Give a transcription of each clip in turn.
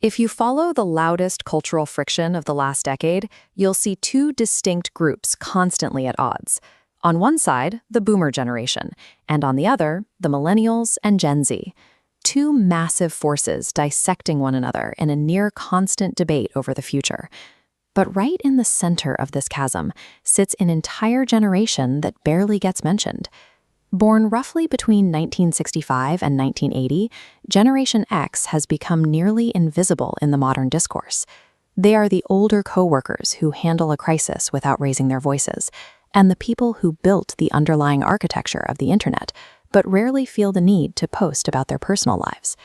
If you follow the loudest cultural friction of the last decade, you'll see two distinct groups constantly at odds. On one side, the boomer generation, and on the other, the millennials and Gen Z. Two massive forces dissecting one another in a near constant debate over the future. But right in the center of this chasm sits an entire generation that barely gets mentioned. Born roughly between 1965 and 1980, Generation X has become nearly invisible in the modern discourse. They are the older coworkers who handle a crisis without raising their voices, and the people who built the underlying architecture of the internet, but rarely feel the need to post about their personal lives.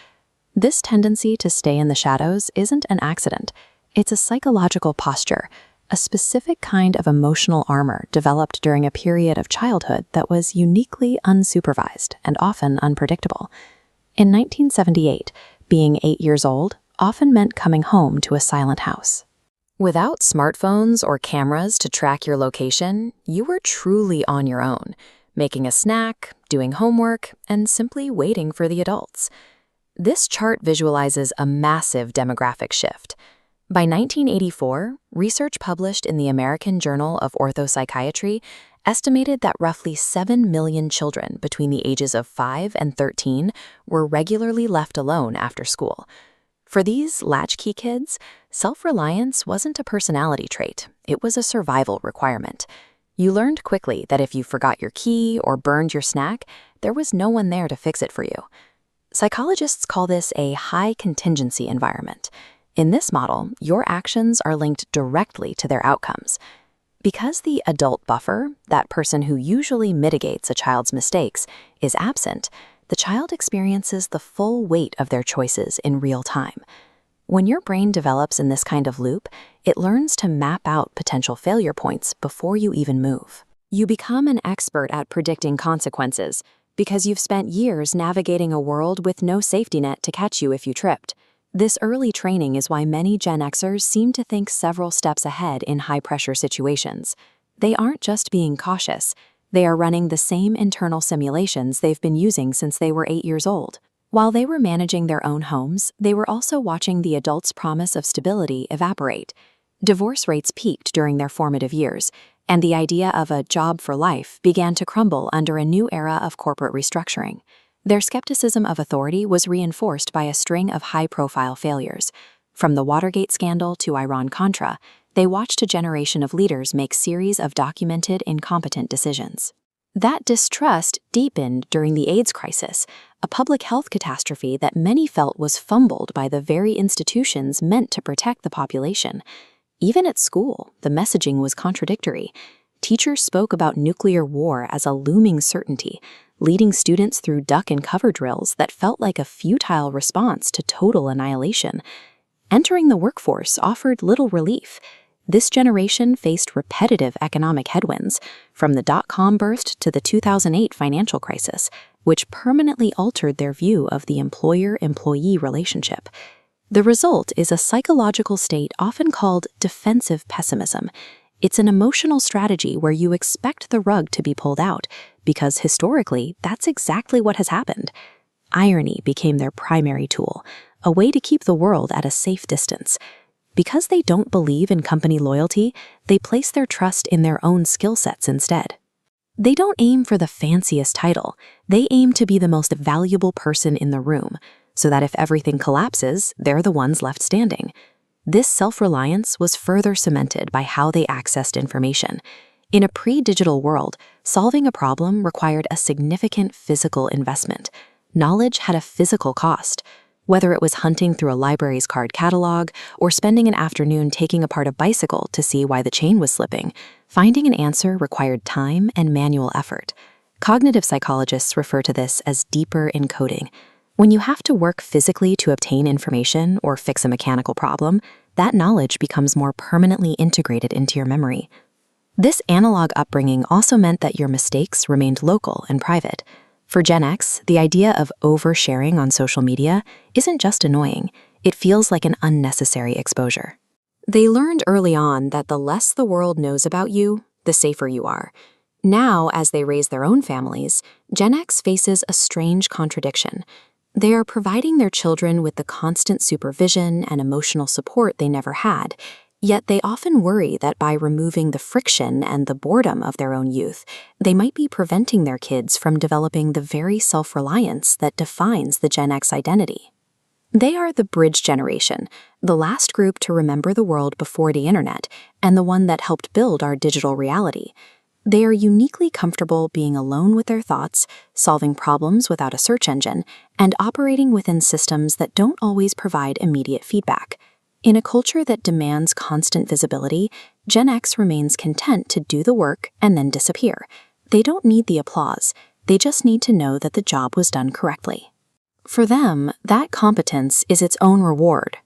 This tendency to stay in the shadows isn't an accident. It's a psychological posture, a specific kind of emotional armor developed during a period of childhood that was uniquely unsupervised and often unpredictable. In 1978, being 8 years old often meant coming home to a silent house. Without smartphones or cameras to track your location, you were truly on your own, making a snack, doing homework, and simply waiting for the adults. This chart visualizes a massive demographic shift. By 1984, research published in the American Journal of Orthopsychiatry estimated that roughly 7 million children between the ages of 5 and 13 were regularly left alone after school. For these latchkey kids, self-reliance wasn't a personality trait, it was a survival requirement. You learned quickly that if you forgot your key or burned your snack, there was no one there to fix it for you. Psychologists call this a high-contingency environment. In this model, your actions are linked directly to their outcomes. Because the adult buffer, that person who usually mitigates a child's mistakes, is absent, the child experiences the full weight of their choices in real time. When your brain develops in this kind of loop, it learns to map out potential failure points before you even move. You become an expert at predicting consequences because you've spent years navigating a world with no safety net to catch you if you tripped. This early training is why many Gen Xers seem to think several steps ahead in high-pressure situations. They aren't just being cautious. They are running the same internal simulations they've been using since they were 8 years old. While they were managing their own homes, they were also watching the adults' promise of stability evaporate. Divorce rates peaked during their formative years, and the idea of a job for life began to crumble under a new era of corporate restructuring. Their skepticism of authority was reinforced by a string of high-profile failures. From the Watergate scandal to Iran-Contra, they watched a generation of leaders make series of documented incompetent decisions. That distrust deepened during the AIDS crisis, a public health catastrophe that many felt was fumbled by the very institutions meant to protect the population. Even at school, the messaging was contradictory. Teachers spoke about nuclear war as a looming certainty, leading students through duck and cover drills that felt like a futile response to total annihilation. Entering the workforce offered little relief. This generation faced repetitive economic headwinds, from the dot-com burst to the 2008 financial crisis, which permanently altered their view of the employer-employee relationship. The result is a psychological state often called defensive pessimism. It's an emotional strategy where you expect the rug to be pulled out, because historically, that's exactly what has happened. Irony became their primary tool, a way to keep the world at a safe distance. Because they don't believe in company loyalty, they place their trust in their own skill sets instead. They don't aim for the fanciest title. They aim to be the most valuable person in the room, so that if everything collapses, they're the ones left standing. This self-reliance was further cemented by how they accessed information. In a pre-digital world, solving a problem required a significant physical investment. Knowledge had a physical cost. Whether it was hunting through a library's card catalog or spending an afternoon taking apart a bicycle to see why the chain was slipping, finding an answer required time and manual effort. Cognitive psychologists refer to this as deeper encoding. When you have to work physically to obtain information or fix a mechanical problem, that knowledge becomes more permanently integrated into your memory. This analog upbringing also meant that your mistakes remained local and private. For Gen X, the idea of oversharing on social media isn't just annoying, it feels like an unnecessary exposure. They learned early on that the less the world knows about you, the safer you are. Now, as they raise their own families, Gen X faces a strange contradiction. They are providing their children with the constant supervision and emotional support they never had, yet they often worry that by removing the friction and the boredom of their own youth, they might be preventing their kids from developing the very self-reliance that defines the Gen X identity. They are the bridge generation, the last group to remember the world before the internet, and the one that helped build our digital reality. They are uniquely comfortable being alone with their thoughts, solving problems without a search engine, and operating within systems that don't always provide immediate feedback. In a culture that demands constant visibility, Gen X remains content to do the work and then disappear. They don't need the applause, they just need to know that the job was done correctly. For them, that competence is its own reward.